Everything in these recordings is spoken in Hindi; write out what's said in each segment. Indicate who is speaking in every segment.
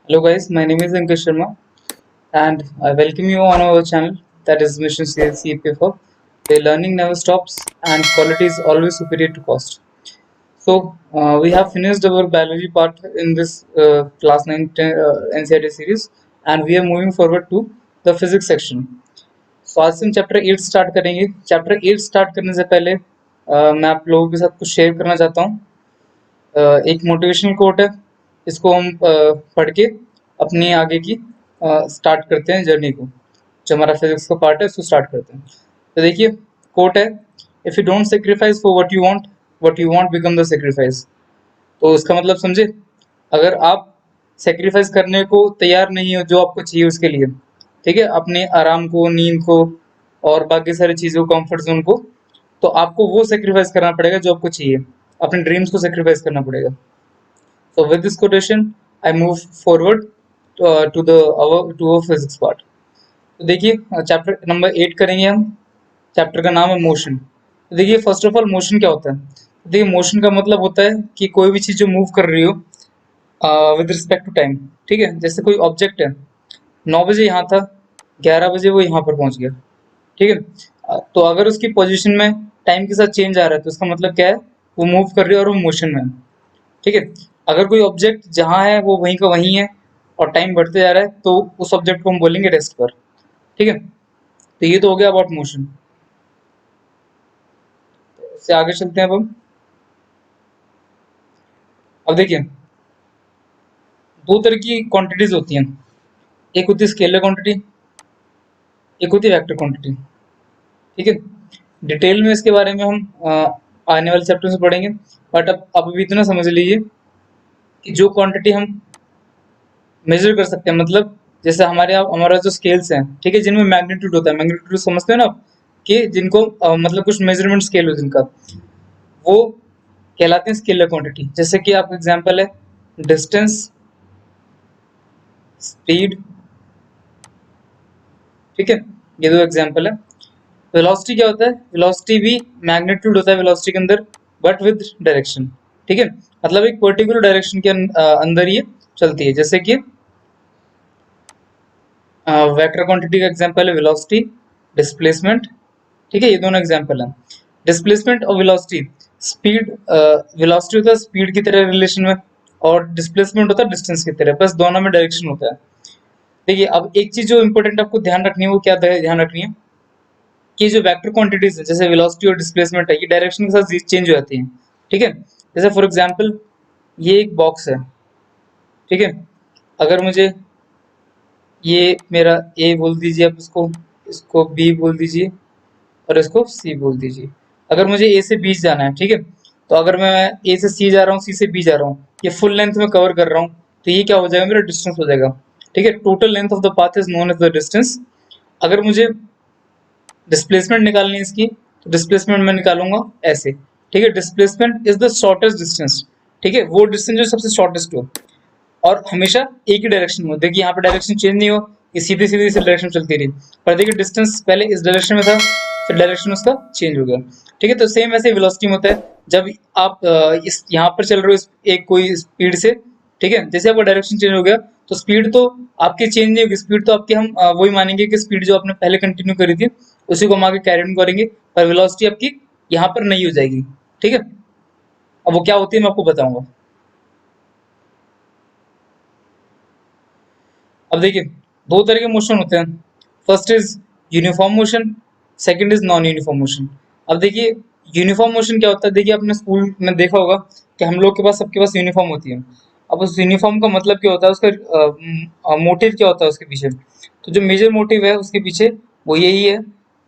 Speaker 1: Hello guys, my name is Ankush Sharma and I welcome you on our channel that is Mission CPF, where learning never stops and quality is always superior to cost. So we have finished our biology part in this class 9 NCERT series and we are moving forward to the physics section. So आज से हम चैप्टर 8 स्टार्ट करेंगे. चैप्टर 8 स्टार्ट करने से पहले मैं आप लोगों के साथ कुछ शेयर करना चाहता हूँ. एक मोटिवेशनल कोट है. इसको हम पढ़ के अपनी आगे की स्टार्ट करते हैं जर्नी को. जो हमारा फिजिक्स का पार्ट है उसको स्टार्ट करते हैं. तो देखिए कोट है, if you don't sacrifice for what you want become the sacrifice. तो इसका मतलब समझे, अगर आप सेक्रीफाइस करने को तैयार नहीं हो जो आपको चाहिए उसके लिए, ठीक है, अपने आराम को, नींद को और बाकी सारी चीज़ों को, कंफर्ट जोन को, तो आपको वो सेक्रीफाइस करना पड़ेगा जो आपको चाहिए. अपने ड्रीम्स को सेक्रीफाइस करना पड़ेगा. So with this quotation, I move forward to our physics part. तो देखिए चैप्टर नंबर 8 करेंगे हम. चैप्टर का नाम है मोशन. तो देखिए फर्स्ट ऑफ ऑल मोशन क्या होता है. देखिए मोशन का मतलब होता है कि कोई भी चीज़ जो मूव कर रही हो विद रिस्पेक्ट टू टाइम. ठीक है, जैसे कोई ऑब्जेक्ट है, 9 बजे यहाँ था, 11 बजे वो यहाँ पर पहुँच गया. ठीक है, तो अगर उसकी पोजीशन में टाइम के साथ चेंज आ रहा है तो उसका मतलब क्या है, वो मूव कर रही है और वो मोशन में है. ठीक है, अगर कोई ऑब्जेक्ट जहाँ है वो वहीं का वहीं है और टाइम बढ़ते जा रहा है तो उस ऑब्जेक्ट को हम बोलेंगे रेस्ट पर. ठीक है, तो ये तो हो गया अबाउट मोशन. इससे आगे चलते हैं अब देखिए दो तरह की क्वांटिटीज होती हैं. एक होती है स्केलर क्वांटिटी, एक होती है वेक्टर क्वांटिटी. ठीक है, डिटेल में इसके बारे में हम आने वाले चैप्टर में पढ़ेंगे. बट अब अभी इतना समझ लीजिए कि जो क्वांटिटी हम मेजर कर सकते हैं, मतलब जैसे हमारा जो स्केल्स हैं, ठीक है, जिनमें मैग्नीट्यूड होता है, मैग्नीट्यूड समझते हैं ना आप, कि जिनको मतलब कुछ मेजरमेंट स्केल हो जिनका, वो कहलाते हैं स्केलर क्वांटिटी. जैसे कि आपका एग्जांपल है डिस्टेंस, स्पीड. ठीक है, ये दो एग्जांपल है. वेलोसिटी क्या होता है, वेलोसिटी भी मैग्नीट्यूड होता है वेलोसिटी के अंदर, बट विद डायरेक्शन. ठीक है, मतलब एक पर्टिकुलर डायरेक्शन के अंदर ये चलती है. जैसे कि वेक्टर क्वांटिटी का एग्जांपल है वेलोसिटी, डिस्प्लेसमेंट. ठीक है, ये दोनों एग्जांपल हैं. डिस्प्लेसमेंट और वेलोसिटी. स्पीड, वेलोसिटी होता है स्पीड की तरह रिलेशन में, और डिस्प्लेसमेंट होता है डिस्टेंस की तरह, बस दोनों में डायरेक्शन होता है. देखिए अब एक चीज जो इंपॉर्टेंट आपको ध्यान रखनी है, वो क्या ध्यान रखनी है, कि जो वेक्टर क्वांटिटीज है जैसे वेलोसिटी और डिस्प्लेसमेंट है, ये डायरेक्शन के साथ चेंज हो जाती हैं. ठीक है, जैसे फॉर एग्जांपल ये एक बॉक्स है. ठीक है, अगर मुझे ये मेरा ए बोल दीजिए, आप इसको इसको बी बोल दीजिए और इसको सी बोल दीजिए. अगर मुझे ए से बी जाना है, ठीक है, तो अगर मैं ए से सी जा रहा हूँ, सी से बी जा रहा हूँ, ये फुल लेंथ में कवर कर रहा हूँ, तो ये क्या हो जाएगा, मेरा डिस्टेंस हो जाएगा. ठीक है, total length of the path is known as the distance. अगर मुझे डिस्प्लेसमेंट निकालनी है इसकी, तो डिस्प्लेसमेंट मैं निकालूंगा ऐसे. ठीक है, displacement is the shortest distance. ठीक है, वो डिस्टेंस जो सबसे शॉर्टेस्ट हो और हमेशा एक ही डायरेक्शन में हो. देखिए यहाँ पे डायरेक्शन चेंज नहीं हो, ये सीधी सीधी इसी डायरेक्शन चलती रही, पर देखिए डिस्टेंस पहले इस डायरेक्शन में था, फिर डायरेक्शन उसका चेंज हो गया. ठीक है, तो सेम ऐसे वेलोसिटी में होता है. जब आप इस यहाँ पर चल रहे हो एक कोई स्पीड से, ठीक है, जैसे आपका डायरेक्शन चेंज हो गया तो स्पीड तो आपकी चेंज नहीं होगी. स्पीड तो आपकी हम वही मानेंगे कि स्पीड जो आपने पहले कंटिन्यू करी थी उसी को हम आगे कैरी ऑन करेंगे, पर वेलोसिटी आपकी यहाँ पर नहीं हो जाएगी. ठीक है, अब वो क्या होती है मैं आपको बताऊंगा. अब देखिए दो तरह के मोशन होते हैं. First is uniform motion, second is non uniform motion. अब देखिए यूनिफॉर्म मोशन क्या होता है. देखिए आपने स्कूल में देखा होगा कि हम लोग के पास, सबके पास यूनिफॉर्म होती है. अब उस यूनिफॉर्म का मतलब क्या होता है, उसका मोटिव क्या होता है उसके पीछे. तो जो मेजर मोटिव है उसके पीछे वो यही है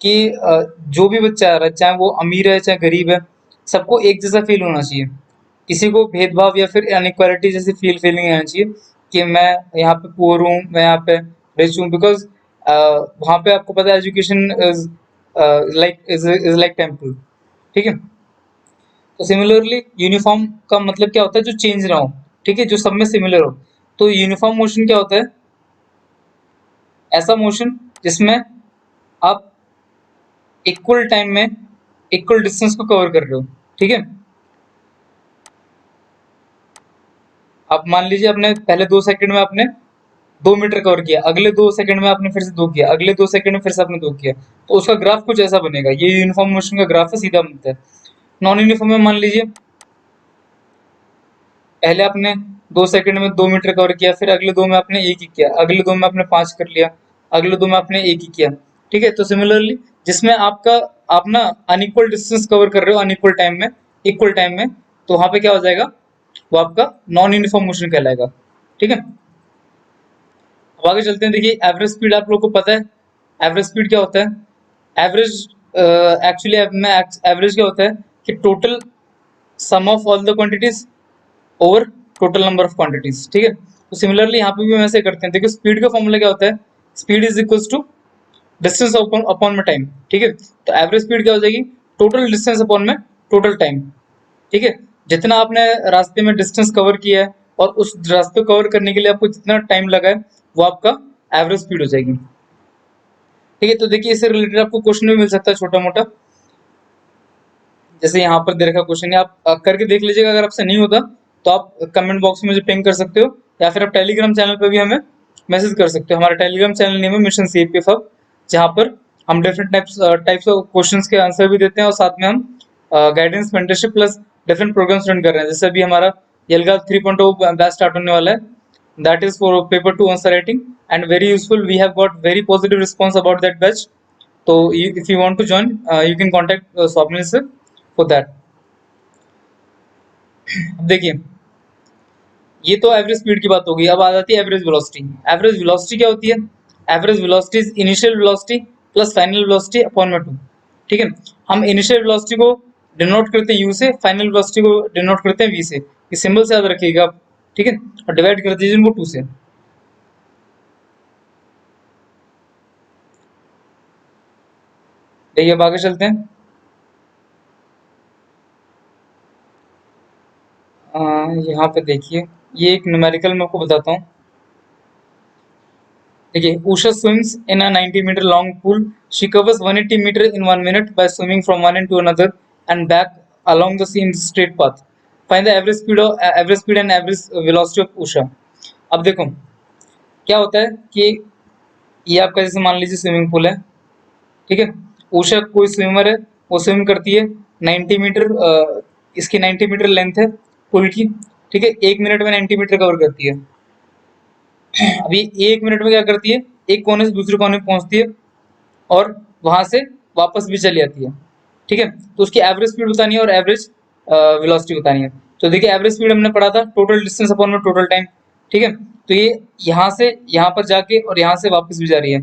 Speaker 1: कि जो भी बच्चा आ रहा है, चाहे वो अमीर है चाहे गरीब है, सबको एक जैसा फील होना चाहिए. किसी को भेदभाव या फिर अनइक्वालिटी जैसी फीलिंग आना चाहिए कि मैं यहाँ पे पुअर हूँ, मैं यहाँ पे रिच हूँ. बिकॉज वहाँ पे आपको पता है एजुकेशन इज लाइक टेम्पल. ठीक है, तो सिमिलरली यूनिफॉर्म का मतलब क्या होता है, जो चेंज ना हो. ठीक है, जो सब में सिमिलर हो. तो यूनिफॉर्म मोशन क्या होता है, ऐसा मोशन जिसमें आप इक्वल टाइम में इक्वल डिस्टेंस को कवर कर रहे हो. ठीक है, आप मान लीजिए आपने पहले 2 सेकंड में आपने 2 मीटर कवर किया, अगले 2 सेकंड में आपने फिर से 2 किया, अगले 2 सेकंड में फिर से आपने 2 किया, तो उसका ग्राफ कुछ ऐसा बनेगा। ये यूनिफॉर्म मोशन का ग्राफ है, सीधा बनता है। नॉन यूनिफॉर्म में मान लीजिए पहले आपने 2 सेकंड में 2 मीटर कवर किया, फिर अगले दो में आपने एक ही किया, अगले दो में आपने 5 कर लिया, अगले दो में आपने एक ही किया। ठीक है, तो सिमिलरली जिसमें आप ना अनइक्वल डिस्टेंस कवर कर रहे हो अनइक्वल टाइम में, इक्वल टाइम में, तो वहां पे क्या हो जाएगा, वो आपका नॉन यूनिफॉर्म मोशन कहलाएगा। ठीक है, अब आगे चलते हैं। देखिए एवरेज स्पीड आप लोग को पता है, एवरेज स्पीड क्या होता है। एवरेज एक्चुअली में एवरेज क्या होता है कि total sum of all the quantities over total number of quantities. ठीक है, तो सिमिलरली यहाँ पे भी हम ऐसे करते हैं। देखिए स्पीड का फॉर्मूला क्या होता है, speed is equals to distance upon में टाइम। ठीक है, तो एवरेज स्पीड क्या हो जाएगी, टोटल डिस्टेंस अपॉन में टोटल टाइम। ठीक है, जितना आपने रास्ते में डिस्टेंस कवर किया है और उस रास्ते को कवर करने के लिए आपको जितना टाइम लगा है, वो आपका एवरेज स्पीड हो जाएगी। ठीक है, तो देखिए इससे रिलेटेड आपको क्वेश्चन भी मिल सकता है छोटा मोटा, जैसे यहाँ पर दे रखा क्वेश्चन है, आप करके देख लीजिएगा। अगर आपसे नहीं होता तो आप कमेंट बॉक्स में मुझे पिंग कर सकते हो, या फिर आप टेलीग्राम चैनल पे भी हमें मैसेज कर सकते हो। हमारा टेलीग्राम चैनल नेम है मिशन सीपीएफ हब, जहाँ पर हम डिफरेंट टाइप्स ऑफ क्वेश्चंस के आंसर भी देते हैं, और साथ में हम guidance mentorship plus different programs run कर रहे हैं। जैसे अभी हमारा यलगा 3.0 बैच स्टार्ट होने वाला है, that is for paper 2 answer writing, and very useful. We have got very positive response about that batch. So if you want to join, you can contact Swapnil sir for that. अब देखिए ये तो एवरेज स्पीड की बात होगी। अब आ जाती है एवरेज वेलोसिटी। एवरेज वेलोसिटी क्या होती है, average velocity is initial velocity plus final velocity upon में 2। ठीक है, हम इनिशियल वेलोसिटी को डिनोट करते हैं यू से, फाइनल वेलोसिटी को डिनोट करते हैं वी से। ये सिंबल से याद रखिएगा आप। ठीक है, और डिवाइड कर दीजिए इनको 2 से। देखिए अब आगे चलते हैं। यहाँ पे देखिए ये एक न्यूमेरिकल मैं आपको बताता हूँ। देखिए Usha swims in a 90 meter long pool. She covers 180 meter in 1 minute by swimming from one end to another and back along the same straight path. Find the average speed and average velocity of Usha. अब देखो क्या होता है कि ये आपका जैसे मान लीजिए स्विमिंग पूल है। ठीक है, उषा कोई स्विमर है, वो स्विम करती है 90 मीटर, इसकी 90 मीटर लेंथ है पुल की। ठीक है, 1 मिनट में 90 मीटर कवर करती है। अभी 1 मिनट में क्या करती है, एक कोने से दूसरे कोने में पहुंचती है और वहां से वापस भी चली जाती है। ठीक है, तो उसकी एवरेज स्पीड बतानी है और एवरेज वेलोसिटी बतानी है। तो देखिए एवरेज स्पीड हमने पढ़ा था टोटल डिस्टेंस अपॉन में टोटल टाइम। ठीक है, तो ये यहाँ से यहाँ पर जाके और यहाँ से वापस भी जा रही है।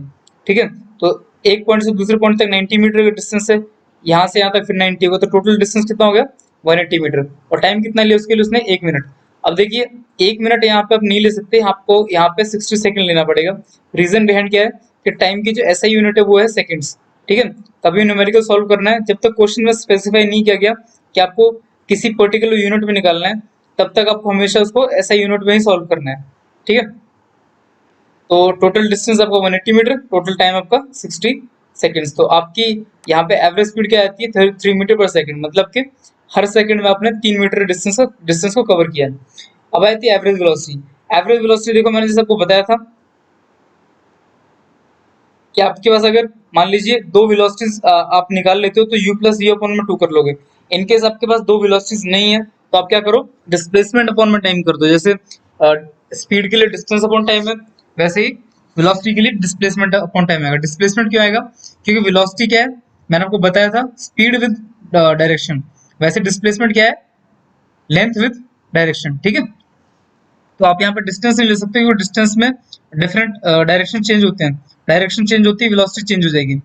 Speaker 1: ठीक है, तो एक पॉइंट से दूसरे पॉइंट तक 90 मीटर का डिस्टेंस है, यहाँ से यहाँ तक फिर 90 होगा, तो टोटल डिस्टेंस कितना हो गया 180 मीटर। और टाइम कितना लिया उसके लिए उसने 1 मिनट। अब देखिए 1 मिनट यहाँ पे आप नहीं ले सकते, आपको यहाँ पे 60 सेकंड लेना पड़ेगा। रीजन बिहाइंड क्या है कि टाइम की जो एसआई यूनिट है वो है सेकंड्स। ठीक है, कभी न्यूमेरिकल सॉल्व करना है जब तक क्वेश्चन में स्पेसिफाई नहीं किया गया कि आपको किसी पर्टिकुलर यूनिट में निकालना है, तब तक आपको हमेशा उसको एसआई यूनिट में ही सॉल्व करना है। ठीक है, तो टोटल डिस्टेंस आपका 180 मीटर, टोटल टाइम आपका 60 सेकंड्स। तो आपकी यहाँ पे एवरेज स्पीड क्या आती है 3 मीटर पर सेकंड, मतलब कि हर सेकंड में आपने 3 मीटर डिस्टेंस को कवर किया है। अब आती है एवरेज वेलोसिटी। एवरेज वेलोसिटी देखो मैंने जैसे आपको बताया था कि आपके पास अगर मान लीजिए दो वेलोसिटीज आप निकाल लेते हो तो u प्लस वी अपॉन में 2 कर लोगे। इनकेस आपके पास दो वेलोसिटीज नहीं है तो आप क्या करो, डिस्प्लेसमेंट अपॉन में टाइम कर दो। जैसे स्पीड के लिए डिस्टेंस अपॉन टाइम है, वैसे ही वेलोसिटी के लिए डिस्प्लेसमेंट अपॉन टाइम आएगा। डिस्प्लेसमेंट क्यों आएगा, क्योंकि वेलोसिटी क्या है मैंने आपको बताया था स्पीड विद डायरेक्शन, वैसे डिस्प्लेसमेंट क्या है लेंथ विद डायरेक्शन। ठीक है, तो आप यहाँ पे डिस्टेंस नहीं ले सकते क्योंकि डिस्टेंस में डिफरेंट डायरेक्शन चेंज होते हैं, डायरेक्शन चेंज होती है वेलोसिटी चेंज हो जाएगी।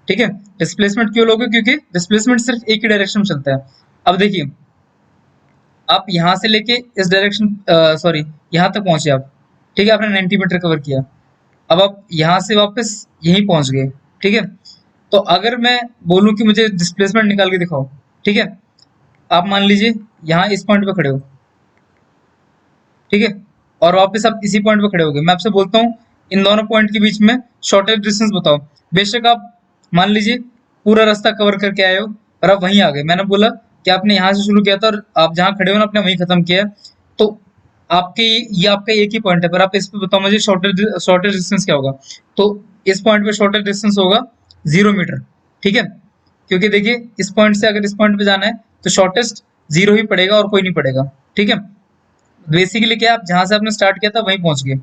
Speaker 1: ठीक है, डिस्प्लेसमेंट क्यों लोगे, क्योंकि डिस्प्लेसमेंट सिर्फ एक ही डायरेक्शन में चलता है। अब देखिए आप यहाँ से लेके इस डायरेक्शन सॉरी यहाँ तक पहुंचे आप। ठीक है, आपने 90 मीटर कवर किया, अब आप यहाँ से वापस यहीं पहुंच गए। ठीक है, तो अगर मैं बोलूँ कि मुझे डिस्प्लेसमेंट निकाल के दिखाओ, ठीक है, आप मान लीजिए यहाँ इस पॉइंट पे खड़े हो, ठीक है, और वापस आप इसी पॉइंट पे खड़े हो गए। मैं आपसे बोलता हूँ इन दोनों पॉइंट के बीच में शॉर्टेस्ट डिस्टेंस बताओ। बेशक आप मान लीजिए पूरा रास्ता कवर करके आए हो और आप वहीं आ गए। मैंने बोला कि आपने यहाँ से शुरू किया था और आप जहाँ खड़े हो ना आपने वहीं खत्म किया है, तो आपके ये आपका एक ही पॉइंट है, पर आप इस पे बताओ मुझे शॉर्टेस्ट डिस्टेंस क्या होगा। तो इस पॉइंट पे शॉर्टेस्ट डिस्टेंस होगा 0 मीटर, ठीक है। क्योंकि देखिए इस पॉइंट से अगर इस पॉइंट पे जाना है तो शॉर्टेस्ट 0 ही पड़ेगा और कोई नहीं पड़ेगा, ठीक है। बेसिकली क्या, आप जहां से आपने स्टार्ट किया था वहीं पहुंच गए,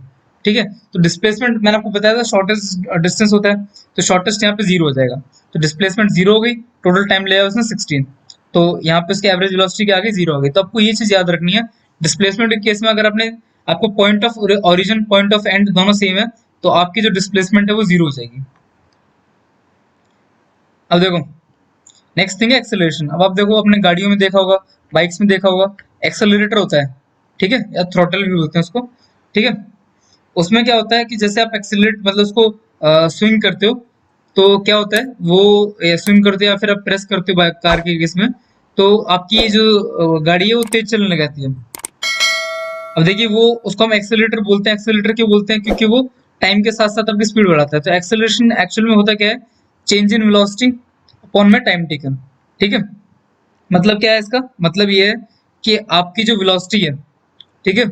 Speaker 1: ठीक है। तो डिस्प्लेसमेंट मैंने आपको बताया था शॉर्टेस्ट डिस्टेंस होता है, तो शॉर्टेस्ट यहाँ पे 0 हो जाएगा। तो डिस्प्लेसमेंट 0 हो गई, टोटल टाइम लिया उसने 16, तो यहाँ पे उसकी एवरेज वेलोसिटी के आगे 0 हो गई। तो आपको ये चीज याद रखनी है, डिस्प्लेसमेंट के केस में अगर आपने आपको point of origin point of and दोनों सेम है, तो आपकी जो डिस्प्लेसमेंट है वो 0 हो जाएगी। अब देखो नेक्स्ट थिंग है एक्सेलरेशन। अब आप देखो अपने गाड़ियों में देखा होगा, बाइक्स में देखा होगा, एक्सेलरेटर होता है, ठीक है, या थ्रॉटल भी बोलते हैं उसको, ठीक है। उसमें क्या होता है कि जैसे आप एक्सेलरेट मतलब उसको स्विंग करते हो, तो क्या होता है वो स्विंग करते हो या फिर आप प्रेस करते हो बाइक कार के केस में, तो आपकी ये जो गाड़ी है वो तेज चलने लगती है। अब देखिए वो उसको हम एक्सेलरेटर बोलते हैं। एक्सेलरेटर क्यों बोलते हैं? क्योंकि वो टाइम के साथ साथ आपकी स्पीड बढ़ाता है। तो एक्सेलरेशन एक्चुअल में होता क्या है, चेंज इन वेलोसिटी अपॉन में टाइम टेकन, ठीक है। मतलब क्या है इसका मतलब ये है कि आपकी जो वेलोसिटी है, ठीक है,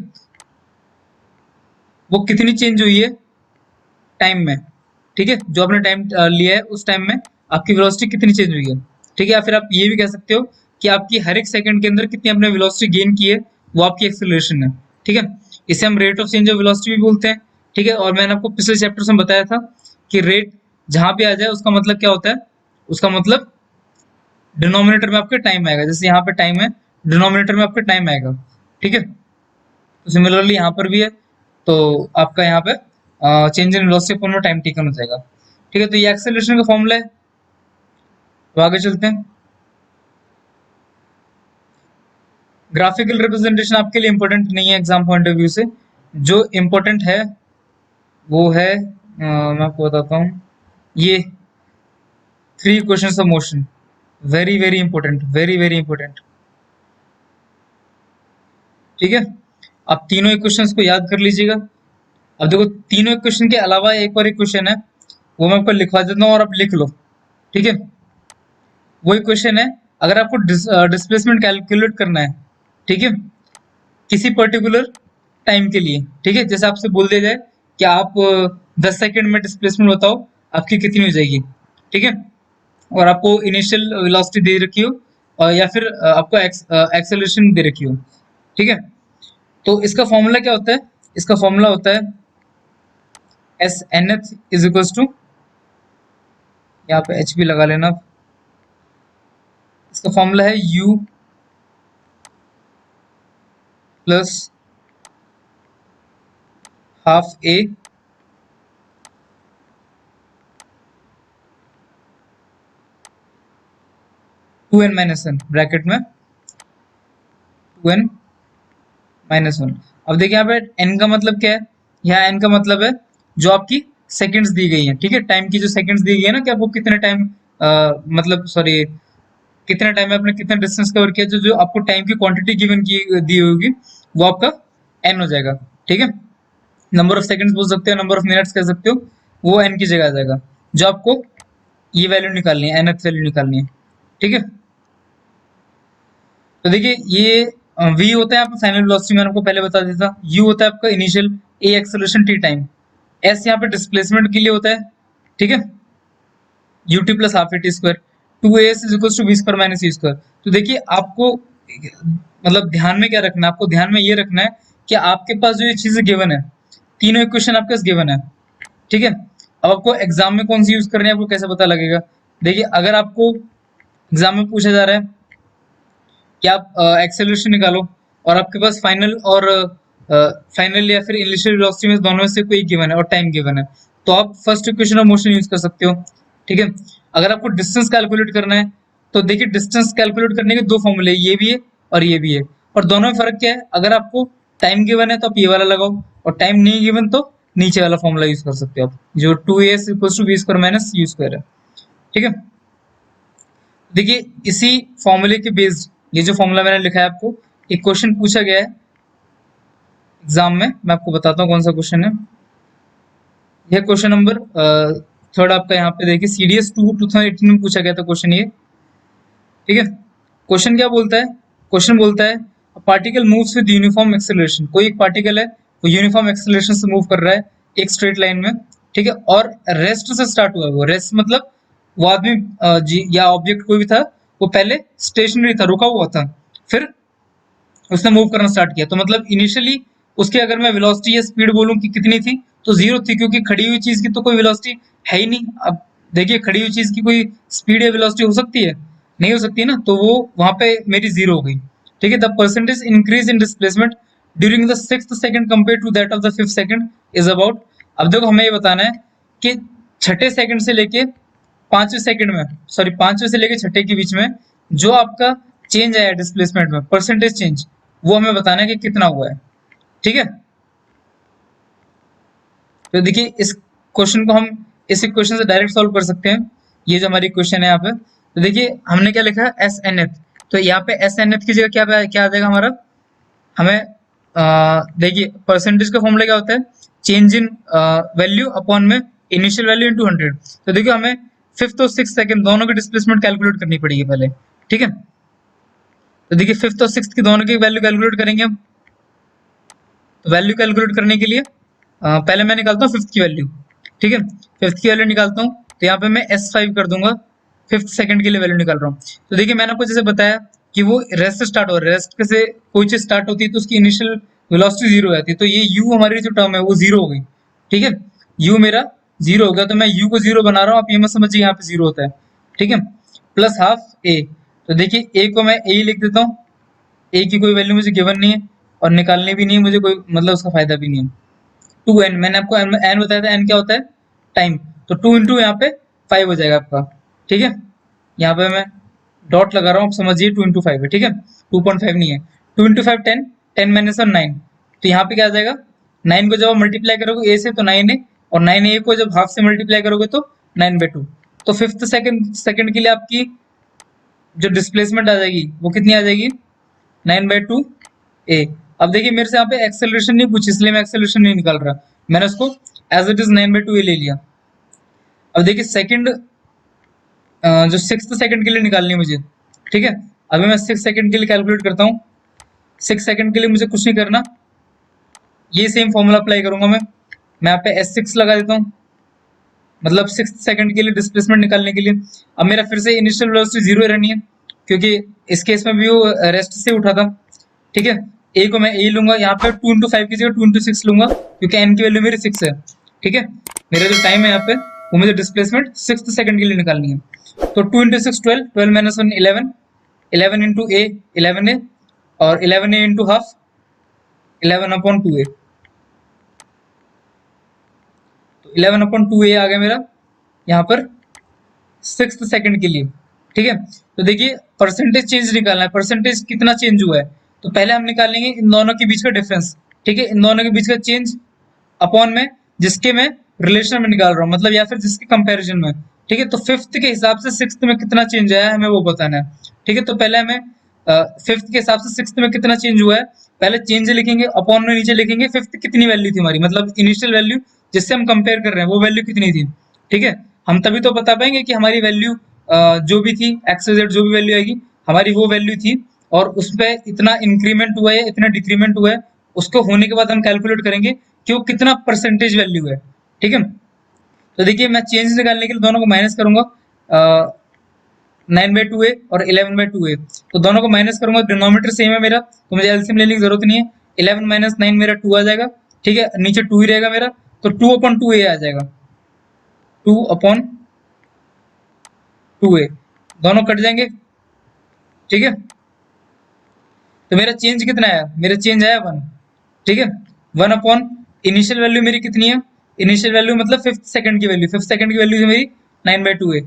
Speaker 1: वो कितनी चेंज हुई है टाइम में, ठीक है। जो आपने टाइम लिया है उस टाइम में आपकी वेलोसिटी कितनी चेंज हुई है, ठीक है। या फिर आप ये भी कह सकते हो कि आपकी हर एक सेकंड के अंदर कितनी आपने वेलोसिटी गेन की है, वो आपकी एक्सेलरेशन है, ठीक है। इसे हम rate of change of velocity भी बोलते हैं, ठीक है। और मैंने आपको पिछले चैप्टर में बताया था कि रेट जहां पे आ जाए उसका मतलब क्या होता है, उसका मतलब डिनोमिनेटर में आपके टाइम आएगा। जैसे यहाँ पे टाइम है, डिनोमिनेटर में आपके टाइम आएगा, ठीक है। तो सिमिलरली यहाँ पर भी है, तो आपका यहाँ पे चेंज इन वेलोसिटी अपॉन में टाइम टेकन हो जाएगा, ठीक है। तो ये एक्सेलरेशन का फॉर्मूला है। तो आगे चलते हैं। ग्राफिकल रिप्रेजेंटेशन आपके लिए इंपॉर्टेंट नहीं है एग्जाम पॉइंट ऑफ व्यू से। जो इंपॉर्टेंट है वो है मैं आपको बताता हूँ, ये 3 equations of motion, very very important, very very important, ठीक है। आप तीनों इक्वेशंस को याद कर लीजिएगा। अब देखो तीनों इक्वेशन के अलावा एक और इक्वेशन है, वो मैं आपको लिखवा देता हूँ और आप लिख लो, ठीक है। वही क्वेश्चन है, अगर आपको डिस्प्लेसमेंट कैलकुलेट करना है, ठीक है, किसी पर्टिकुलर टाइम के लिए, ठीक है। जैसे आपसे बोल दिया जाए कि आप 10 सेकंड में डिस्प्लेसमेंट बताओ आपकी कितनी हो जाएगी, ठीक है। और आपको इनिशियल वेलोसिटी दे रखी हो और या फिर आपको एक्सेलरेशन दे रखी हो, ठीक है। तो इसका फॉर्मूला क्या होता है? इसका फॉर्मूला होता है S N H is equal to, यहाँ पे एच भी लगा लेना। इसका फॉर्मूला है u plus half a two n minus one, bracket में 2n-1। अब देखिए यहाँ पे n का मतलब क्या है, यहाँ n का मतलब है जो आपकी सेकंड्स दी गई है, ठीक है। टाइम की जो सेकंड्स दी गई है ना, कि आपको कितने टाइम मतलब सॉरी कितने टाइम में आपने कितना डिस्टेंस कवर किया, जो जो आपको टाइम की क्वांटिटी गिवन की दी होगी वो आपका n हो जाएगा, ठीक है। नंबर ऑफ सेकंड्स बोल सकते हो, नंबर ऑफ मिनट्स कह सकते हो, वो n की जगह आ जाएगा। जो आपको ये वैल्यू निकालनी है, nth वैल्यू निकालनी है, ठीक है। तो देखिए ये v होता है आपका फाइनल वेलोसिटी, मैंने आपको पहले बता दिया था। u होता है आपका initial, a acceleration, t time, s यहाँ पे डिस्प्लेसमेंट के लिए होता है, ठीक है, ut plus half a t square, 2as is equal to v square minus u square. तो देखिए आपको मतलब ध्यान में क्या रखना है, आपको ध्यान में ये रखना है कि आपके पास जो ये चीजें गिवन है, तीनों इक्वेशन आपके पास गिवन है, ठीक है। अब आपको एग्जाम में कौन सी यूज करनी है आपको कैसे पता लगेगा? देखिए अगर आपको एग्जाम में पूछा जा रहा है कि आप एक्सेलरेशन निकालो और आपके पास फाइनल और फाइनल या फिर इनिशियल वेलोसिटी में दोनों में से कोई गिवन है और टाइम गिवन है, तो आप first equation of motion use कर सकते हो, ठीक है। अगर आपको डिस्टेंस कैलकुलेट करना है तो देखिए डिस्टेंस कैलकुलेट करने के दो फॉर्मूले, ये भी है और ये भी है, और दोनों में फर्क क्या है, अगर आपको टाइम गिवन है तो आप ये वाला लगाओ, और टाइम नहीं गिवन तो नीचे वाला फॉर्मूला यूज कर सकते हो आप, जो 2as equal to v square minus u square है, ठीक है। देखिए इसी फॉर्मूले के बेस्ड, ये जो फॉर्मूला मैंने लिखा है आपको, एक क्वेश्चन पूछा गया है एग्जाम में, मैं आपको बताता हूँ कौन सा क्वेश्चन है। यह क्वेश्चन नंबर थर्ड आपका यहाँ पे देखिए, CDS 2018 में पूछा गया था क्वेश्चन ये, ठीक है। क्वेश्चन क्या बोलता है? क्वेश्चन बोलता है particle moves with uniform acceleration, कोई एक पार्टिकल है वो यूनिफॉर्म एक्सेलरेशन से मूव कर रहा है एक स्ट्रेट लाइन में, ठीक है, और रेस्ट से स्टार्ट हुआ है वो, रेस्ट मतलब वो आदमी या ऑब्जेक्ट कोई भी था, वो पहले स्टेशनरी था, रुका हुआ था, फिर उसने मूव करना स्टार्ट किया। तो मतलब इनिशियली उसके अगर मैं वेलोसिटी या स्पीड बोलूं कि कितनी थी, तो जीरो थी, क्योंकि खड़ी हुई चीज की तो कोई वेलोसिटी है ही नहीं। अब देखिए खड़ी हुई चीज की कोई स्पीड या वेलोसिटी हो सकती है, नहीं हो सकती ना, तो वो वहां पे मेरी जीरो हो गई। ठीक है, the percentage increase in displacement during the 6th second compare to that of the 5th second is about. अब देखो हमें ये बताना है कि छठे सेकंड से लेके पांचवें सेकंड में, सॉरी पांचवें से लेके छठे के बीच में जो आपका चेंज आया डिस्प्लेसमेंट में, परसेंटेज चेंज, वो हमें बताना है कि कितना हुआ है। ठीक है, तो देखिए इस क्वेश्चन को हम इस इक्वेशन से डायरेक्ट सॉल्व कर सकते हैं। ये जो हमारी क्वेश्चन है यहाँ पे, तो देखिए हमने क्या लिखा है, एस एन एथ, तो यहाँ पे एस एन एथ की जगह क्या क्या आ जाएगा हमारा, हमें देखिए परसेंटेज का फॉर्मूला क्या होता है, चेंज इन वैल्यू अपॉन में इनिशियल वैल्यू इनटू 100। तो देखिए हमें 5th और 6th सेकंड दोनों की डिस्प्लेसमेंट कैलकुलेट करनी पड़ेगी पहले। ठीक है, तो देखिए 5th और 6th की दोनों की वैल्यू कैलकुलेट करेंगे हम। तो वैल्यू कैलकुलेट करने के लिए पहले मैं निकालता हूँ 5th की वैल्यू। ठीक है, 5th की वैल्यू निकालता हूँ, तो यहाँ पे मैं S5 कर दूंगा, 5th सेकंड के लिए वैल्यू निकाल रहा हूँ। तो देखिए मैंने आपको जैसे बताया कि वो रेस्ट से स्टार्ट हो रहा है, रेस्ट से कोई चीज स्टार्ट होती है तो उसकी इनिशियल वेलोसिटी जीरो हो जाती है, तो ये u हमारी जो टर्म है वो जीरो हो गई। ठीक है, u मेरा जीरो हो गया, तो मैं u को जीरो बना रहा हूँ, आप ये मत समझिए यहाँ पे जीरो होता है। ठीक है, प्लस हाफ a, तो देखिए a को मैं a लिख देता हूँ, a की कोई वैल्यू मुझे गिवन नहीं है और निकालनी भी नहीं है मुझे, कोई मतलब उसका फायदा भी नहीं है। 2n, मैंने आपको n बताया था, n क्या होता है, टाइम, तो 2 इंटू यहाँ पे 5 हो जाएगा आपका। ठीक है, यहाँ पे मैं डॉट लगा रहा हूँ, आप समझिए 2 इंटू 5 है। ठीक है, 2.5 नहीं है, 2 इंटू 5 10, 10 माइनस 1 9, तो यहाँ पे क्या आ जाएगा, 9 को जब आप मल्टीप्लाई करोगे a से तो 9 है, और 9 a को जब हाफ से मल्टीप्लाई करोगे तो 9/2। तो 5th सेकंड के लिए आपकी जो डिस्प्लेसमेंट आ जाएगी वो कितनी आ जाएगी, 9/2 ए। अब देखिए मेरे से यहाँ पे एक्सेलरेशन नहीं पूछी, इसलिए मैं एक्सेलरेशन नहीं निकाल रहा, मैंने उसको एज इट इज 9/2 ए ले लिया। अब देखिए सेकंड जो 6th सेकंड के लिए निकालनी है मुझे। ठीक है, अभी मैं 6th सेकंड के लिए कैलकुलेट करता हूँ। 6th सेकंड के लिए मुझे कुछ नहीं करना, ये सेम फॉर्मूला अप्लाई करूंगा मैं यहाँ पे S6 लगा देता हूँ, मतलब 6th सेकंड के लिए डिस्प्लेसमेंट निकालने के लिए। अब मेरा फिर से इनिशियल वेलोसिटी जीरो रहनी है, क्योंकि इस केस में भी वो रेस्ट से उठा था। ठीक है, ए को मैं ए लूंगा, यहाँ पे 2 इंटू 5 की जगह 2 इंटू 6 लूंगा, क्योंकि एन की वैल्यू मेरी 6 है। ठीक है, मेरा जो टाइम है यहाँ पे वो मुझे डिस्प्लेसमेंट 6th सेकंड के लिए निकालनी है। तो 2 इंटू 6 12, 12 माइनस 1 11, 11 इंटू ए 11 ए, और 11 ए इंटू हाफ 11/2 ए, तो 11/2 ए आ गया मेरा यहाँ पर 6th सेकंड के लिए। ठीक है, तो देखिए परसेंटेज चेंज निकालना है, परसेंटेज कितना चेंज हुआ है, तो पहले हम निकालेंगे इन दोनों के बीच का डिफरेंस। ठीक है, इन दोनों के बीच का चेंज अपॉन में जिसके मैं रिलेशन में निकाल रहा हूँ, मतलब या फिर जिसके कंपैरिजन में। ठीक है, तो 5th के हिसाब से 6th में कितना चेंज आया है हमें वो बताना है। ठीक है, तो पहले हमें 5th के हिसाब से 6th में कितना चेंज हुआ है, पहले चेंज लिखेंगे, अपॉन में नीचे लिखेंगे 5th कितनी वैल्यू थी हमारी, मतलब इनिशियल वैल्यू जिससे हम कंपेयर कर रहे हैं वो वैल्यू कितनी थी। ठीक है, हम तभी तो बता पाएंगे कि हमारी वैल्यू जो भी थी एक्स जेड जो भी वैल्यू आएगी हमारी वो वैल्यू थी, और उसमें इतना इंक्रीमेंट हुआ है इतना डिक्रीमेंट हुआ है, उसको होने के बाद हम कैलकुलेट करेंगे कि वो कितना परसेंटेज वैल्यू है। ठीक है, तो देखिए मैं चेंज निकालने के लिए दोनों को माइनस करूंगा, 9/2 ए और 11/2 ए, तो दोनों को माइनस करूंगा, डिनोमिनेटर सेम है मेरा तो मुझे एलसीएम लेने की जरूरत नहीं है। 11 माइनस 9 मेरा 2 आ जाएगा। ठीक है, नीचे 2 ही रहेगा मेरा, तो 2/2 ए आ जाएगा, 2/2 ए, दोनों कट जाएंगे। ठीक है, तो मेरा चेंज कितना आया, मेरा चेंज आया 1। ठीक है, 1 अपॉन इनिशियल वैल्यू मेरी कितनी है, इनिशियल वैल्यू मतलब 5th सेकंड की वैल्यू, 5th सेकंड की वैल्यू मेरी 9/2 है।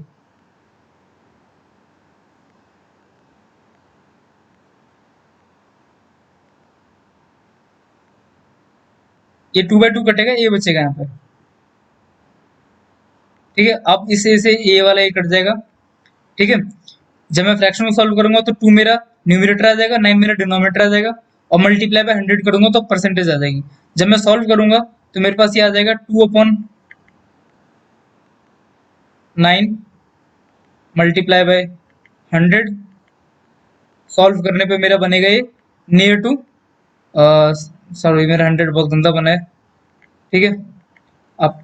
Speaker 1: ये 2/2 कटेगा, ये बचेगा यहाँ पे। ठीक है, अब इसे से ए वाला ये कट जाएगा। ठीक है, जब मैं फ्रैक्शन को सॉल्व करूंगा तो 2 मेरा न्यूमरेटर आ जाएगा, 9 मेरा डिनोमिनेटर आ जाएगा, और मल्टीप्लाई बाय 100 करूंगा तो परसेंटेज आ जाएगी। जब मैं सॉल्व करूंगा तो मेरे पास ये आ जाएगा 2/9 मल्टीप्लाई बाय 100, सॉल्व करने पे मेरा बनेगा ये नियर टू, सॉरी मेरा 100 बहुत गंदा बना है, ठीक है, आप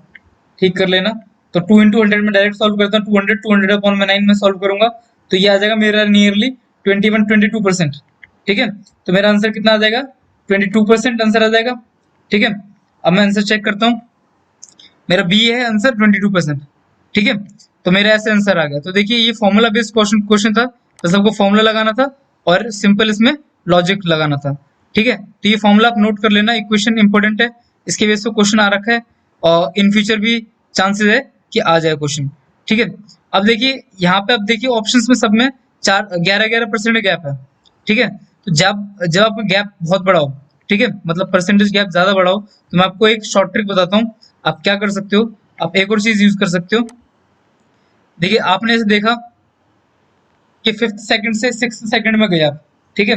Speaker 1: ठीक कर लेना। तो 2 × 100 में डायरेक्ट सॉल्व करता हूँ, 200 में सॉल्व करूंगा तो ये आ जाएगा मेरा नियरली 22% ठीक है। तो मेरा आंसर कितना आ जाएगा, 22% आंसर आ जाएगा, ठीक है। अब मैं आंसर चेक करता हूँ, मेरा बी है आंसर 22%, ठीक है। तो मेरा ऐसे आंसर आ गया। तो देखिए ये फॉर्मूला बेस्ड क्वेश्चन था, तो सबको फॉर्मूला लगाना था और सिंपल इसमें लॉजिक लगाना था, ठीक है। तो ये फॉर्मूला आप नोट कर लेना, इक्वेशन इंपॉर्टेंट है, इसके बेस पे क्वेश्चन आ रखा है और इन फ्यूचर भी चांसेस है कि आ जाए क्वेश्चन, ठीक है। अब देखिए यहाँ पे, अब देखिए ऑप्शंस में सब में 11% गैप है, ठीक है। तो जब जब आपका गैप बहुत बड़ा हो, ठीक है, मतलब परसेंटेज गैप ज्यादा बड़ा हो, तो मैं आपको एक शॉर्ट ट्रिक बताता हूँ। आप क्या कर सकते हो, आप एक और चीज यूज कर सकते हो। देखिए आपने ऐसे देखा कि 5th सेकंड से 6th सेकंड में गया, ठीक है।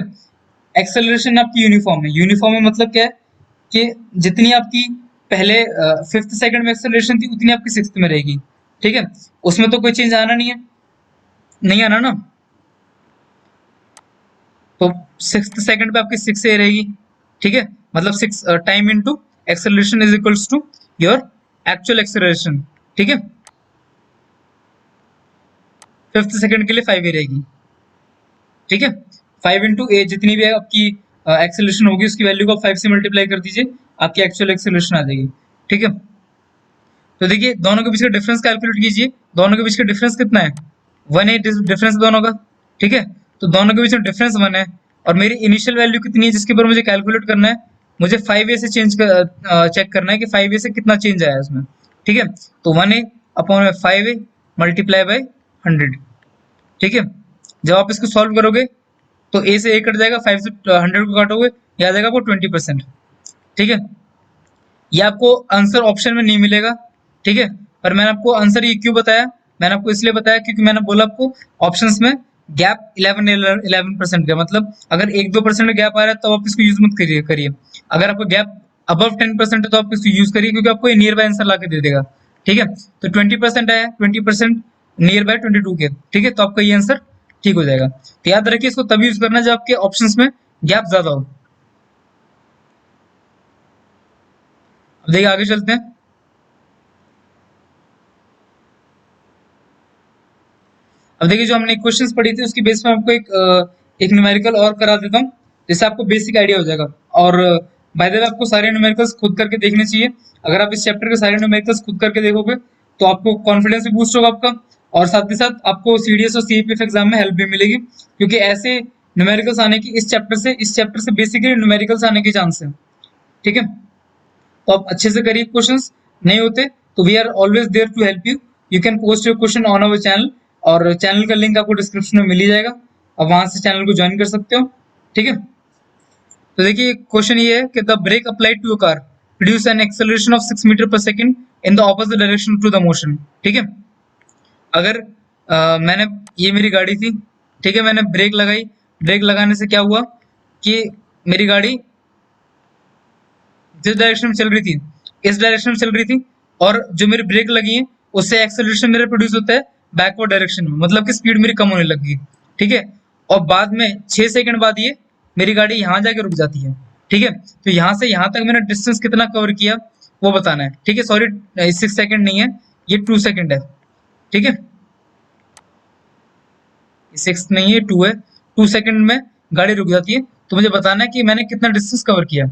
Speaker 1: एक्सेलरेशन आपकी यूनिफॉर्म है, यूनिफॉर्म में मतलब क्या है कि जितनी आपकी पहले 5th सेकंड में एक्सेलरेशन थी उतनी आपकी 6th में रहेगी, ठीक है। उसमें तो कोई चेंज आना नहीं है, नहीं आना ना। तो 6th सेकंड पे आपकी 6 ए रहेगी, ठीक है। मतलब 6 time into acceleration is equals to your actual acceleration, ठीक है। 5th सेकंड के लिए 5 ए रहेगी, ठीक है। 5 × a जितनी भी आपकी एक्सेलरेशन होगी उसकी वैल्यू को आप 5 से मल्टीप्लाई कर दीजिए, आपकी एक्चुअल एक्सेलरेशन आ जाएगी, ठीक है। तो देखिए दोनों के बीच का डिफरेंस कैलकुलेट कीजिए, दोनों के बीच का डिफरेंस कितना है, 1 है डिफरेंस दोनों का, ठीक है। तो दोनों के बीच में डिफरेंस 1 है और मेरी इनिशियल वैल्यू कितनी है जिसके ऊपर मुझे कैलकुलेट करना है, मुझे 5a से चेक करना है कि 5a से कितना चेंज आया है उसमें, ठीक है। तो 1a upon 5a multiply by 100, ठीक है। जब आप इसको सॉल्व करोगे तो a से a कट जाएगा, 5 से 100 को काटोगे, ये आ जाएगा आपको 20%, ठीक है। ये आपको आंसर ऑप्शन में नहीं मिलेगा, ठीक है। पर मैंने आपको आंसर ये क्यों बताया, मैंने आपको इसलिए बताया क्योंकि मैंने बोला आपको ऑप्शंस में गैप 11% का, मतलब अगर 1-2% गैप आ रहा है तो आप इसको यूज मत करिए। अगर आपका गैप अबव 10% है तो आप इसको यूज करिए, क्योंकि आपको ये नियर बाय आंसर ला के दे देगा, ठीक है। तो 20% आया, 20% नियर बाय 22 के, ठीक है। तो आपका ये आंसर ठीक हो जाएगा। तो याद रखिए इसको तभी यूज करना जब आपके ऑप्शंस में गैप ज्यादा हो। अब देखिए आगे चलते हैं। अब देखिए जो हमने क्वेश्चंस पढ़ी थी उसकी बेस पे आपको एक न्यूमेरिकल और करा देता हूँ, जिससे आपको बेसिक आइडिया हो जाएगा। और बाय द वे आपको सारे न्यूमेरिकल्स खुद करके देखने चाहिए। अगर आप इस चैप्टर के सारे न्यूमेरिकल्स खुद करके देखोगे तो आपको कॉन्फिडेंस भी बूस्ट होगा आपका, और साथ ही साथ आपको सीडीएस और सीईपीएफ एग्जाम में हेल्प भी मिलेगी, क्योंकि ऐसे न्यूमेरिकल्स आने की इस चैप्टर से बेसिकली न्यूमेरिकल्स आने की चांस है, ठीक है। तो आप अच्छे से करिए, क्वेश्चंस नहीं होते तो we are always there to help you. You can post your question on our channel, और चैनल का लिंक आपको डिस्क्रिप्शन में मिल ही जाएगा, आप वहां से चैनल को ज्वाइन कर सकते हो, ठीक है। तो देखिए क्वेश्चन ये है कि the brake applied to a car produce an acceleration of 6 metre per second in the opposite direction to the motion, ठीक है। अगर मैंने, ये मेरी गाड़ी थी, ठीक है, मैंने ब्रेक लगाई, ब्रेक लगाने से क्या हुआ कि मेरी गाड़ी जिस डायरेक्शन में चल रही थी इस डायरेक्शन में चल रही थी, और जो मेरी ब्रेक लगी है उससे एक्सेलरेशन मेरा प्रोड्यूस होता है बैकवर्ड डायरेक्शन में, मतलब कि स्पीड मेरी कम होने लगी, ठीक है। और बाद में 6 सेकंड बाद ये मेरी गाड़ी यहाँ जाके रुक जाती है, ठीक है। तो यहाँ से यहाँ तक मैंने डिस्टेंस कितना कवर किया वो बताना है, ठीक है। सॉरी 6 सेकंड नहीं है, ये 2 सेकंड है, ठीक है। 6 नहीं है, 2 है। 2 सेकंड में गाड़ी रुक जाती है, तो मुझे बताना है कि मैंने कितना डिस्टेंस कवर किया,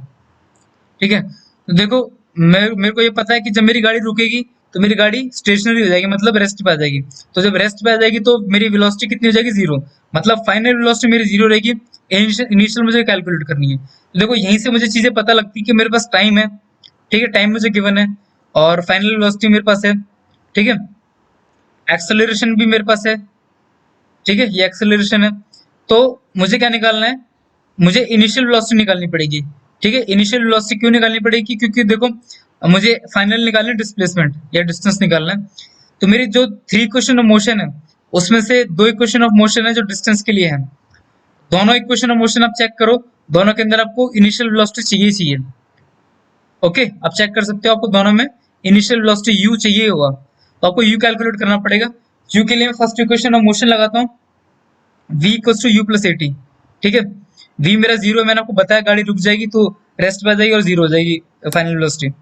Speaker 1: ठीक है। तो देखो मेरे को ये पता है कि जब मेरी गाड़ी रुकेगी तो मेरी गाड़ी स्टेशनरी हो जाएगी, मतलब रेस्ट पे आ जाएगी। तो जब रेस्ट पे आ जाएगी तो मेरी वेलोसिटी कितनी हो जाएगी, 0, मतलब फाइनल वेलोसिटी मेरी 0 रहेगी। इनिशियल मुझे कैलकुलेट करनी है। तो देखो यहीं से मुझे चीजें पता लगती है कि मेरे पास टाइम है, ठीक है, टाइम मुझे गिवन है, और फाइनल वेलोसिटी मेरे पास है, ठीक है। एक्सेलरेशन भी मेरे पास है, ठीक है, ये एक्सेलरेशन है। तो मुझे क्या निकालना है, मुझे इनिशियल वेलोसिटी निकालनी पड़ेगी, ठीक है। इनिशियल वेलोसिटी क्यों निकालनी पड़ेगी, क्योंकि देखो मुझे फाइनल निकालना है डिस्प्लेसमेंट या डिस्टेंस निकालना है। तो मेरी जो 3 इक्वेशन ऑफ मोशन है उसमें से 2 इक्वेशन ऑफ मोशन है जो डिस्टेंस के लिए है। दोनों इक्वेशन ऑफ मोशन आप चेक करो, दोनों के अंदर आपको इनिशियल वेलोसिटी चाहिए। ओके, आप चेक कर सकते हो, आपको दोनों में इनिशियल वेलोसिटी u चाहिए होगा, तो आपको u कैलकुलेट करना पड़ेगा। u के लिए मैं फर्स्ट इक्वेशन ऑफ मोशन लगाता हूँ, v equals to u plus 80, ठीक है। v मेरा 0 है, मैंने आपको बताया गाड़ी रुक जाएगी तो रेस्ट पे आ जाएगी और 0 हो जाएगी फाइनल वेलोसिटी।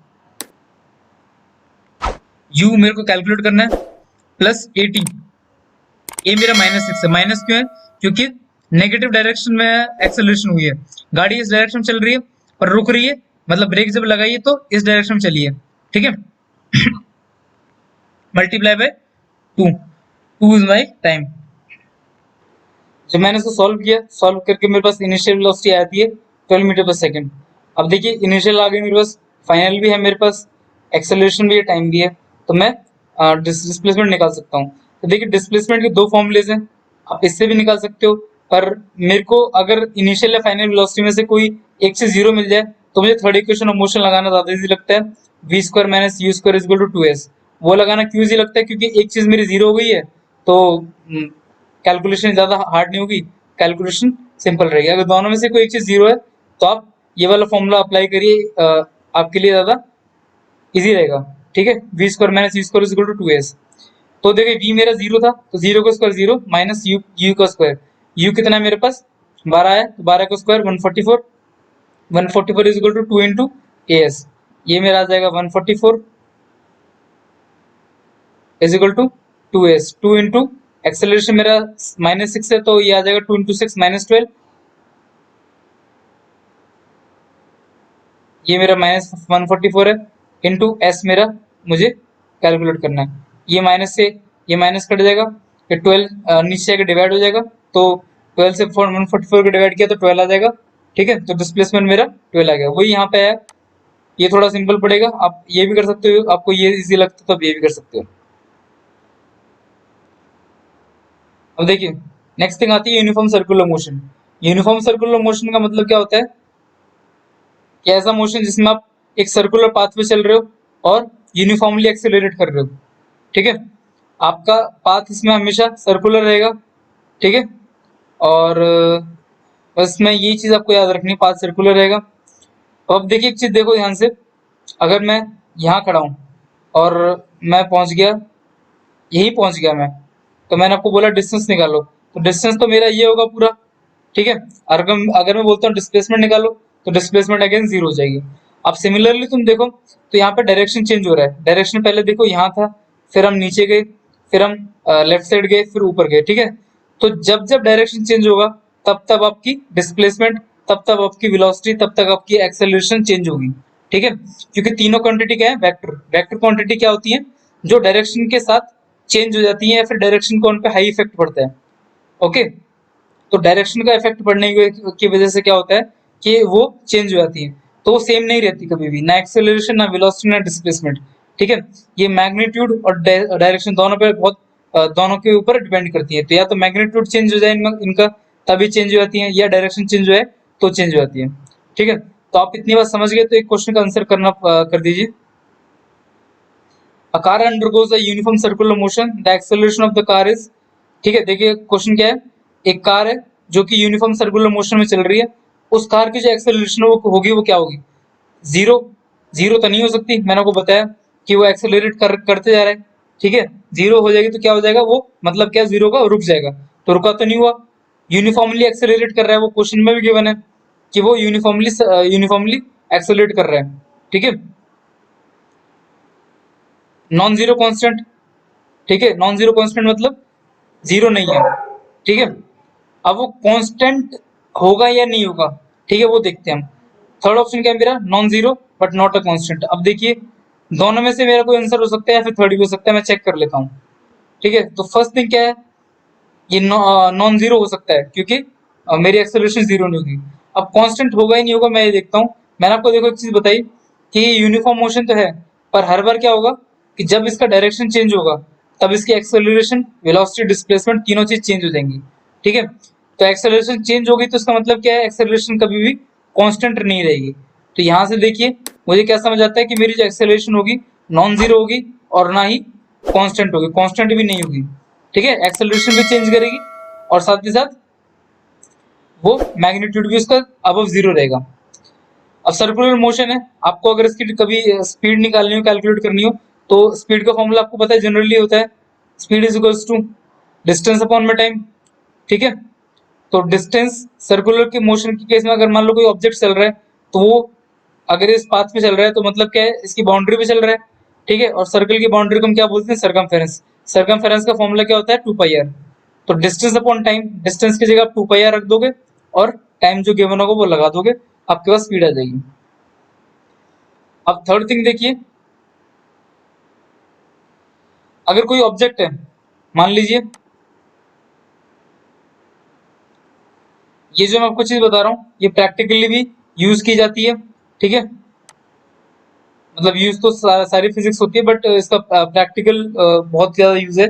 Speaker 1: u मेरे को कैलकुलेट करना है प्लस 80, ए मेरा -6 है। माइनस क्यों है? क्योंकि नेगेटिव डायरेक्शन में एक्सेलरेशन हुई है, गाड़ी इस डायरेक्शन में चल रही है और रुक रही है, मतलब ब्रेक जब लगाइए तो इस डायरेक्शन में चलिए, ठीक है। Multiply by 2 is my time. जब मैंने इसको सॉल्व किया, सॉल्व करके मेरे पास इनिशियल वेलोसिटी आती है 12 मीटर पर सेकंड। अब देखिए इनिशियल आ गई मेरे पास, फाइनल भी है मेरे पास, एक्सेलरेशन भी है, टाइम भी है, तो मैं डिस्प्लेसमेंट निकाल सकता हूँ। तो देखिए डिस्प्लेसमेंट के दो फॉर्मूलेज हैं, आप इससे भी निकाल सकते हो, पर मेरे को अगर इनिशियल या फाइनल वेलोसिटी में से कोई एक से 0 मिल जाए तो मुझे थर्ड इक्वेशन ऑफ मोशन लगाना ज्यादा इजी लगता है, v square minus u square is equal to 2s। वो लगाना क्यों इजी लगता है? क्योंकि एक चीज मेरी 0 हो गई है तो कैलकुलेशन ज्यादा हार्ड नहीं होगी, कैलकुलेशन सिंपल रहेगी। अगर दोनों में से कोई एक चीज 0 है तो आप ये वाला फॉर्मूला अप्लाई करिए, आपके लिए ज्यादा इजी रहेगा, ठीक है। v square minus u square is equal to 2s। तो देखिए v मेरा 0 था तो 0 का स्क्वायर 0 माइनस u का स्क्वायर, u कितना है मेरे पास 12 है, तो 12 का square 144, 144 is equal to 2 into as, ये मेरा आ जाएगा 144 is equal to 2s, 2 into acceleration मेरा -6 है तो ये आ जाएगा 2 इंटू 6 -12, ये मेरा -144 है, इंटू s मेरा मुझे कैलकुलेट करना है। ये माइनस से ये माइनस कट जाएगा, ये 12 नीचे आके डिवाइड हो जाएगा, तो 12 से 144 को डिवाइड किया तो 12 आ जाएगा, ठीक है। तो डिस्प्लेसमेंट मेरा 12 आ गया, वही यहाँ पे है। ये थोड़ा सिंपल पड़ेगा, आप ये भी कर सकते हो, आपको ये इजी लगता है तो आप ये भी कर सकते हो। अब देखिए नेक्स्ट थिंग आती है uniform circular motion. Uniform circular motion का मतलब क्या होता है कि ऐसा मोशन जिसमें आप एक सर्कुलर पाथ पे चल रहे हो और यूनिफॉर्मली एक्सेलरेट कर रहे हो, ठीक है। आपका पाथ इसमें हमेशा सर्कुलर रहेगा, ठीक है। और बस में ये चीज आपको याद रखनी है, पाथ सर्कुलर रहेगा। अब देखिए एक चीज देखो ध्यान से, अगर मैं यहाँ खड़ा हूँ और मैं पहुंच गया, यही पहुंच गया मैं, तो मैंने आपको बोला डिस्टेंस निकालो, तो डिस्टेंस तो मेरा ये होगा पूरा, ठीक है। अगर मैं बोलता हूँ डिस्प्लेसमेंट निकालो तो डिस्प्लेसमेंट अगेन 0 हो जाएगी। अब सिमिलरली तुम देखो तो यहाँ पे डायरेक्शन चेंज हो रहा है, डायरेक्शन पहले देखो यहाँ था, फिर हम नीचे गए, फिर हम लेफ्ट साइड गए, फिर ऊपर गए, ठीक है। तो जब जब डायरेक्शन चेंज होगा तब तब आपकी डिस्प्लेसमेंट, तब तब आपकी वेलोसिटी, तब तक आपकी एक्सेलरेशन चेंज होगी, ठीक है। क्योंकि तीनों क्वांटिटी क्या है, वेक्टर, वेक्टर क्वांटिटी क्या होती है, जो डायरेक्शन के साथ चेंज हो जाती है या फिर डायरेक्शन को उन पे हाई इफेक्ट पड़ता है, ओके। तो डायरेक्शन का इफेक्ट पड़ने की वजह से क्या होता है कि वो चेंज हो जाती है, तो वो सेम नहीं रहती कभी भी, ना एक्सेलरेशन ना वेलोसिटी ना डिस्प्लेसमेंट, ठीक है। ये मैग्नीट्यूड और डायरेक्शन दोनों पे बहुत दोनों के ऊपर डिपेंड करती है, तो या तो मैग्नीट्यूड चेंज हो जाए इनका तभी चेंज हो जाती है, या डायरेक्शन चेंज हो जाए तो चेंज हो जाती है, ठीक है। तो आप इतनी बात समझ गए तो एक क्वेश्चन का आंसर करना कर दीजिए। A car undergoes a uniform circular motion. The acceleration of the car is, ठीक है। देखिए क्वेश्चन क्या है, एक कार है जो कि यूनिफॉर्म सर्कुलर मोशन में चल रही है, उस कार की जो एक्सेलरेशन होगी वो क्या होगी, 0। 0 तो नहीं हो सकती, मैंने आपको बताया कि वो एक्सेलरेट करते जा रहा है, ठीक है। 0 हो जाएगी तो क्या हो जाएगा वो, मतलब क्या 0 का रुक जाएगा, तो रुका तो नहीं हुआ। यूनिफॉर्मली एक्सेलरेट कर रहा है, वो क्वेश्चन में भी गिवन है कि वो यूनिफॉर्मली एक्सेलरेट कर रहा है, ठीक है। नॉन जीरो कांस्टेंट, ठीक है, नॉन जीरो कांस्टेंट मतलब 0 नहीं है, ठीक है। अब वो कांस्टेंट होगा या नहीं होगा, ठीक है, वो देखते हैं हम। थर्ड ऑप्शन क्या है मेरा, non zero but not a constant. अब देखिए दोनों में से मेरा कोई आंसर हो सकता है या फिर थर्ड भी हो सकता है, मैं चेक कर लेता हूँ, ठीक है। तो फर्स्ट थिंग क्या है, ये नॉन जीरो हो सकता है क्योंकि मेरी एक्सेलरेशन 0 नहीं होगी। अब कांस्टेंट होगा ही नहीं होगा मैं ये देखता हूँ। मैंने आपको देखो एक चीज बताई कि यूनिफॉर्म मोशन तो है, पर हर बार क्या होगा कि जब इसका डायरेक्शन चेंज होगा तब इसकी एक्सेलरेशन, वेलोसिटी, डिस्प्लेसमेंट तीनों चीज चेंज हो जाएंगी, ठीक है। तो एक्सेलरेशन चेंज होगी तो इसका मतलब क्या है, एक्सेलरेशन कभी भी कांस्टेंट नहीं रहेगी। तो यहाँ से देखिए मुझे क्या समझ आता है कि मेरी जो एक्सेलरेशन होगी नॉन जीरो होगी और ना ही कांस्टेंट होगी, कांस्टेंट भी नहीं होगी, ठीक है। एक्सेलरेशन भी चेंज करेगी और साथ ही साथ वो मैग्नीट्यूड भी उसका अबव 0 रहेगा। अब सर्कुलर मोशन है, आपको अगर इसकी कभी स्पीड निकालनी हो, कैलकुलेट करनी हो, तो स्पीड का फॉर्मूला आपको पता है जनरली होता है speed is equals to distance upon में टाइम, ठीक है। तो डिस्टेंस सर्कुलर के मोशन के केस में अगर मान लो कोई ऑब्जेक्ट चल रहा है तो वो अगर इस पाथ पे चल रहा है तो मतलब क्या है, इसकी बाउंड्री पे चल रहा है, ठीक है। और सर्कल की बाउंड्री को हम क्या बोलते हैं, सर्कमफेरेंस। सर्कमफेरेंस का फॉर्मूला क्या होता है, 2πr। तो डिस्टेंस अपॉन टाइम, डिस्टेंस की जगह आप 2πr रख दोगे और टाइम जो गिवन होगा वो लगा दोगे, आपके पास स्पीड आ जाएगी। अब थर्ड थिंग देखिए, अगर कोई ऑब्जेक्ट है, मान लीजिए ये जो मैं आपको चीज बता रहा हूँ ये प्रैक्टिकली भी यूज की जाती है, ठीक है। मतलब यूज तो सारी फिजिक्स होती है बट इसका प्रैक्टिकल बहुत ज्यादा यूज है।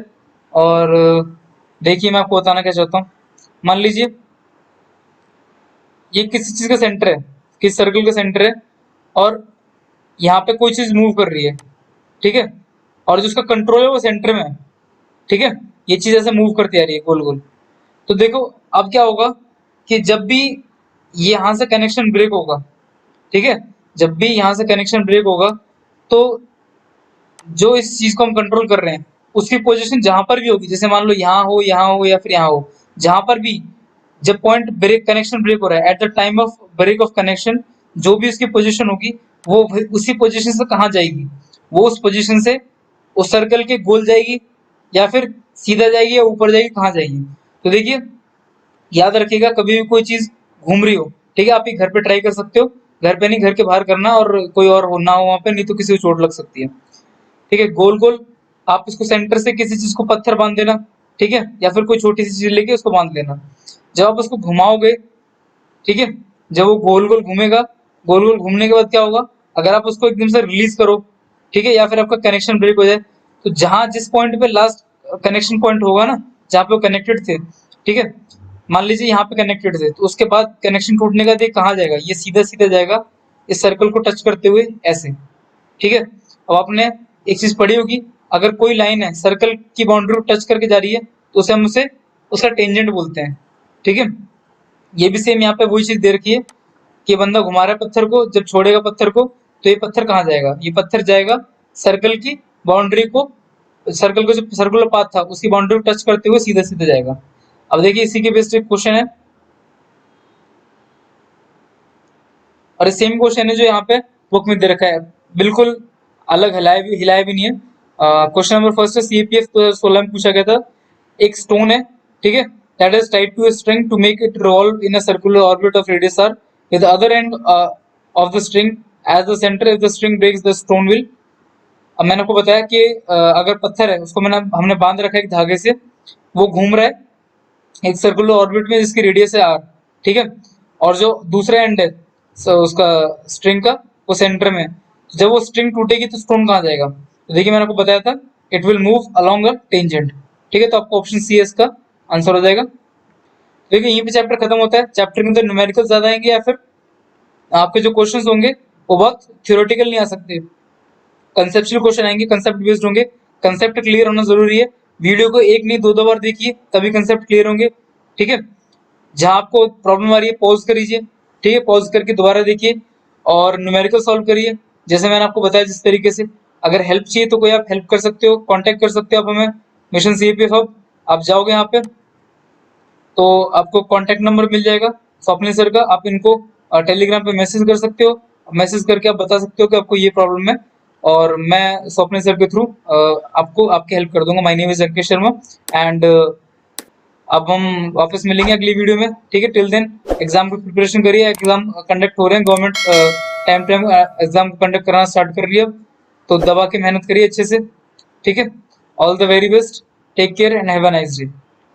Speaker 1: और देखिए मैं आपको बताना क्या चाहता हूँ, मान लीजिए ये किसी चीज का सेंटर है, किस सर्कल का सेंटर है, और यहाँ पे कोई चीज मूव कर रही है, ठीक है। और जो उसका कंट्रोल है वो सेंटर में है, ठीक है। ये चीज ऐसे मूव करती आ रही है गोल गोल। तो देखो अब क्या होगा कि जब भी यहाँ से कनेक्शन ब्रेक होगा, ठीक है, जब भी यहाँ से कनेक्शन ब्रेक होगा तो जो इस चीज को हम कंट्रोल कर रहे हैं उसकी पोजीशन जहां पर भी होगी, जैसे मान लो यहाँ हो या फिर यहाँ हो, जहां पर भी जब पॉइंट ब्रेक कनेक्शन ब्रेक हो रहा है, at the time of break of connection, जो भी उसकी पोजीशन होगी वो उसी पोजीशन से कहाँ जाएगी, वो उस पोजीशन से उस सर्कल के गोल जाएगी या फिर सीधा जाएगी या ऊपर जाएगी, कहाँ जाएगी। तो देखिए याद रखिएगा कभी भी कोई चीज घूम रही हो, ठीक है, आप ये घर पे ट्राई कर सकते हो, घर पे नहीं घर के बाहर करना, और कोई और हो ना हो वहां पे, नहीं तो किसी को चोट लग सकती है, ठीक है। गोल गोल आप इसको सेंटर से किसी चीज को पत्थर बांध देना, ठीक है, या फिर कोई छोटी सी चीज लेके उसको बांध लेना। जब आप उसको घुमाओगे, ठीक है, जब वो गोल गोल घूमेगा, गोल गोल घूमने के बाद क्या होगा, अगर आप उसको एकदम से रिलीज करो, ठीक है, या फिर आपका कनेक्शन ब्रेक हो जाए, तो जहां जिस पॉइंट पे लास्ट कनेक्शन पॉइंट होगा ना, जहाँ पे वो कनेक्टेड थे, ठीक है, मान लीजिए यहाँ पे कनेक्टेड थे, तो उसके बाद कनेक्शन टूटने का देख कहाँ जाएगा, ये सीधा सीधा जाएगा इस सर्कल को टच करते हुए ऐसे, ठीक है। अब आपने एक चीज पढ़ी होगी, अगर कोई लाइन है सर्कल की बाउंड्री को टच करके जा रही है तो उसे हम उसे उसका टेंजेंट बोलते हैं, ठीक है। ये भी सेम यहाँ पे वही चीज दे रखी है कि बंदा घुमा रहा है पत्थर को, जब छोड़ेगा पत्थर को तो ये पत्थर कहाँ जाएगा, ये पत्थर जाएगा सर्कल की बाउंड्री को, सर्कल को जो सर्कुलर पाथ था उसकी बाउंड्री को टच करते हुए सीधा सीधा जाएगा। अब देखिए इसी के बेस्ड एक क्वेश्चन है, और सेम क्वेश्चन है जो यहाँ पे बुक में दे रखा है, बिल्कुल अलग हिलाया भी नहीं है। क्वेश्चन नंबर फर्स्ट है, सीपीएफ 2016 में पूछा गया था, एक स्टोन है, ठीक है, that is tied to a string to make it revolve in a circular orbit of radius R, with the other end of the string as the centre, if the string breaks the stone will. अब मैंने आपको बताया कि अगर पत्थर है उसको हमने बांध रखा है एक धागे से, वो घूम रहा है एक सर्कुलर ऑर्बिट में जिसकी रेडियस है आर, ठीक है, और जो दूसरा एंड है उसका स्ट्रिंग का वो सेंटर में है। जब वो स्ट्रिंग टूटेगी तो स्टोन कहाँ जाएगा, तो देखिए मैंने आपको बताया था it will move along a tangent, ठीक है। तो आपको ऑप्शन सी इसका आंसर हो जाएगा। देखिए यहीं पे चैप्टर खत्म होता है, चैप्टर के अंदर न्यूमेरिकल ज्यादा आएंगे या फिर आपके जो क्वेश्चंस होंगे वो बहुत थ्योरेटिकल नहीं आ सकते, कंसेप्चुअल क्वेश्चन आएंगे, कंसेप्ट बेस्ड होंगे। कंसेप्ट क्लियर होना जरूरी है, वीडियो को एक नहीं दो बार देखिए तभी कंसेप्ट क्लियर होंगे, ठीक है। जहां आपको प्रॉब्लम आ रही है पॉज करिए, ठीक है, पॉज करके दोबारा देखिए और न्यूमेरिकल सॉल्व करिए जैसे मैंने आपको बताया जिस तरीके से। अगर हेल्प चाहिए तो कोई आप हेल्प कर सकते हो, कांटेक्ट कर सकते हो आप हमें, मिशन सीपीएफ हब। आप जाओगे यहाँ पे तो आपको कांटेक्ट नंबर मिल जाएगा स्वप्निल सर का, आप इनको टेलीग्राम पे मैसेज कर सकते हो, मैसेज करके आप बता सकते हो कि आपको ये प्रॉब्लम है, और मैं स्वप्निल सर के थ्रू आपको आपकी हेल्प कर दूंगा। My name is Ankit Sharma and अब हम वापस मिलेंगे अगली वीडियो में, ठीक है। टिल देन एग्जाम की प्रिपरेशन करिए, एग्जाम कंडक्ट हो रहे हैं, government time time exam conduct कराना स्टार्ट कर रही है, तो दबा के मेहनत करिए अच्छे से, ठीक है। All the very best, take care and have a nice day.